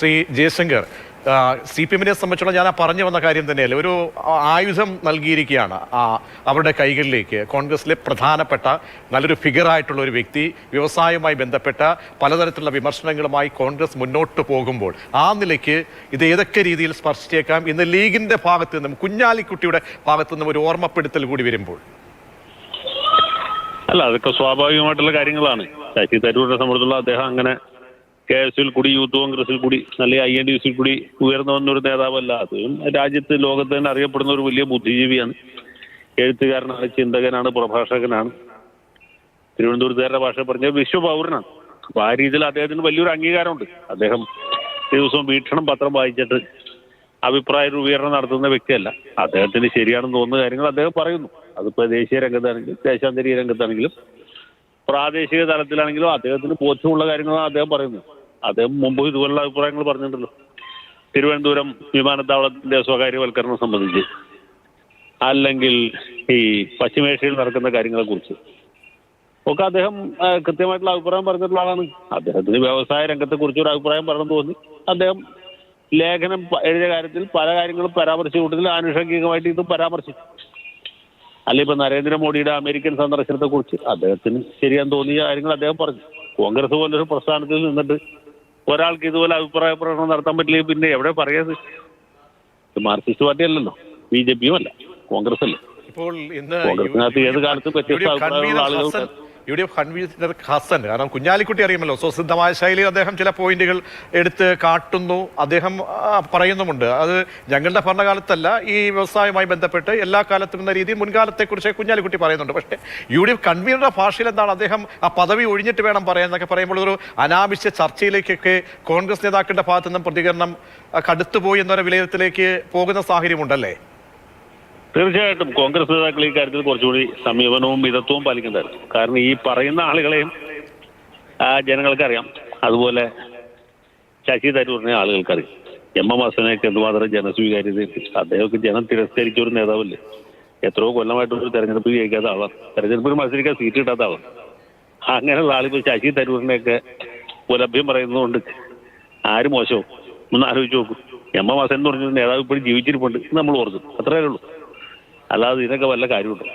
ശ്രീ ജയശങ്കർ, CPM-നെ സംബന്ധിച്ചുള്ള ഞാൻ പറഞ്ഞു വന്ന കാര്യം തന്നെയല്ലേ, ഒരു ആയുധം നൽകിയിരിക്കുകയാണ് അവരുടെ കൈകളിലേക്ക്. കോൺഗ്രസിലെ പ്രധാനപ്പെട്ട നല്ലൊരു ഫിഗറായിട്ടുള്ള ഒരു വ്യക്തി വ്യവസായവുമായി ബന്ധപ്പെട്ട പലതരത്തിലുള്ള വിമർശനങ്ങളുമായി കോൺഗ്രസ് മുന്നോട്ട് പോകുമ്പോൾ ആ നിലയ്ക്ക് ഇത് ഏതൊക്കെ രീതിയിൽ സ്പർശിച്ചേക്കാം ഇന്ന് ലീഗിന്റെ ഭാഗത്തു നിന്നും കുഞ്ഞാലിക്കുട്ടിയുടെ ഭാഗത്തു നിന്നും ഒരു ഓർമ്മപ്പെടുത്തൽ കൂടി വരുമ്പോൾ? അല്ല, അതൊക്കെ സ്വാഭാവികമായിട്ടുള്ള കാര്യങ്ങളാണ്. ശശി തരൂരിനെ സംബന്ധിച്ചുള്ള അദ്ദേഹം അങ്ങനെ KS-ൽ കൂടി യൂത്ത് കോൺഗ്രസിൽ കൂടി നല്ല INDC-ൽ കൂടി ഉയർന്നു വന്നൊരു നേതാവല്ല. അതും രാജ്യത്ത് ലോകത്ത് തന്നെ അറിയപ്പെടുന്ന ഒരു വലിയ ബുദ്ധിജീവിയാണ്, എഴുത്തുകാരനാണ്, ചിന്തകനാണ്, പ്രഭാഷകനാണ്, തിരുവനന്തപുരത്തുകാരുടെ ഭാഷ പറഞ്ഞ വിശ്വപൗരനാണ്. അപ്പൊ ആ രീതിയിൽ അദ്ദേഹത്തിന് വലിയൊരു അംഗീകാരമുണ്ട്. അദ്ദേഹം ദിവസവും വീക്ഷണം പത്രം വായിച്ചിട്ട് അഭിപ്രായ രൂപീകരണം നടത്തുന്ന വ്യക്തിയല്ല. അദ്ദേഹത്തിന് ശരിയാണെന്ന് തോന്നുന്ന കാര്യങ്ങൾ അദ്ദേഹം പറയുന്നു. അതിപ്പോ ദേശീയ രംഗത്താണെങ്കിലും ദേശാന്തരീയ രംഗത്താണെങ്കിലും പ്രാദേശിക തലത്തിലാണെങ്കിലും അദ്ദേഹത്തിന് ബോധ്യമുള്ള കാര്യങ്ങളാണ് അദ്ദേഹം പറയുന്നത്. അദ്ദേഹം മുമ്പ് ഇതുപോലുള്ള അഭിപ്രായങ്ങൾ പറഞ്ഞിട്ടുണ്ടല്ലോ. തിരുവനന്തപുരം വിമാനത്താവളത്തിന്റെ സ്വകാര്യവൽക്കരണം സംബന്ധിച്ച്, അല്ലെങ്കിൽ ഈ പശ്ചിമേഷ്യയിൽ നടക്കുന്ന കാര്യങ്ങളെ കുറിച്ച് ഒക്കെ അദ്ദേഹം കൃത്യമായിട്ടുള്ള അഭിപ്രായം പറഞ്ഞിട്ടുള്ള ആളാണ്. അദ്ദേഹത്തിന് വ്യവസായ രംഗത്തെ കുറിച്ച് ഒരു അഭിപ്രായം പറഞ്ഞു തോന്നി അദ്ദേഹം ലേഖനം എഴുതിയ കാര്യത്തിൽ പല കാര്യങ്ങളും പരാമർശിച്ച കൂട്ടത്തിൽ ആനുഷംഗികമായിട്ട് ഇത് പരാമർശിച്ചു. അല്ല, ഇപ്പൊ നരേന്ദ്രമോദിയുടെ അമേരിക്കൻ സന്ദർശനത്തെ കുറിച്ച് അദ്ദേഹത്തിന് ശരിയാന്ന് തോന്നിയ കാര്യങ്ങൾ അദ്ദേഹം പറഞ്ഞു. കോൺഗ്രസ് പോലൊരു പ്രസ്ഥാനത്തിൽ നിന്നിട്ട് ഒരാൾക്ക് ഇതുപോലെ അഭിപ്രായ പ്രകടനം നടത്താൻ പറ്റില്ലെങ്കിൽ പിന്നെ എവിടെ പറയാത്? മാർക്സിസ്റ്റ് പാർട്ടി അല്ലല്ലോ, BJP-യും അല്ല, കോൺഗ്രസ് അല്ലേ. ഇപ്പോൾ ഇന്ന് കോൺഗ്രസിനകത്ത് ഏത് കാലത്തും വ്യത്യസ്ത അഭിപ്രായമുള്ള ആളുകൾ UDF കൺവീനർ ഹസൻ, കാരണം കുഞ്ഞാലിക്കുട്ടി അറിയുമല്ലോ, സ്വസിദ്ധമായ ശൈലിയിൽ അദ്ദേഹം ചില പോയിന്റുകൾ എടുത്ത് കാട്ടുന്നു. അദ്ദേഹം പറയുന്നുമുണ്ട്, അത് ഞങ്ങളുടെ ഭരണകാലത്തല്ല, ഈ വ്യവസായവുമായി ബന്ധപ്പെട്ട് എല്ലാ കാലത്തും എന്ന രീതിയിൽ മുൻകാലത്തെക്കുറിച്ച് കുഞ്ഞാലിക്കുട്ടി പറയുന്നുണ്ട്. പക്ഷേ UDF കൺവീനറുടെ ഭാഷയിൽ എന്താണ് അദ്ദേഹം ആ പദവി ഒഴിഞ്ഞിട്ട് വേണം പറയാൻ എന്നൊക്കെ പറയുമ്പോൾ ഒരു അനാവശ്യ ചർച്ചയിലേക്കൊക്കെ കോൺഗ്രസ് നേതാക്കളുടെ ഭാഗത്തു നിന്നും പ്രതികരണം കടുത്തുപോയി എന്നൊരു വിലയിരുത്തലേക്ക് പോകുന്ന സാഹചര്യമുണ്ടല്ലേ? തീർച്ചയായിട്ടും കോൺഗ്രസ് നേതാക്കൾ ഈ കാര്യത്തിൽ കുറച്ചുകൂടി സമീപനവും മിതത്വവും പാലിക്കേണ്ടതായിരുന്നു. കാരണം ഈ പറയുന്ന ആളുകളെയും ജനങ്ങൾക്കറിയാം, അതുപോലെ ശശി തരൂരിനെ ആളുകൾക്കറിയാം. MM ഹസനെയൊക്കെ എന്തുമാത്രം ജനസ്വീകാര്യതയുണ്ട്. അദ്ദേഹമൊക്കെ ജനം തിരസ്കരിച്ച ഒരു നേതാവല്ലേ. എത്രയോ കൊല്ലമായിട്ടൊരു തെരഞ്ഞെടുപ്പ് ജയിക്കാത്ത ആളാണ്, തെരഞ്ഞെടുപ്പിൽ മത്സരിക്കാൻ സീറ്റ് കിട്ടാത്ത ആളാണ്. അങ്ങനെയുള്ള ആളിപ്പോൾ ശശി തരൂരിനെയൊക്കെ പുലഭ്യം പറയുന്നതുകൊണ്ട് ആര് മോശവും ഒന്ന് ആലോചിച്ച് നോക്കും. MM ഹസൻ എന്ന് പറഞ്ഞൊരു നേതാവ് ഇപ്പോഴും ജീവിച്ചിരിപ്പുണ്ട്, നമ്മൾ ഓർക്കും, അത്രയേ ഉള്ളൂ. അല്ലാതെ ഇതിനൊക്കെ വല്ല കാര്യമുണ്ടോ?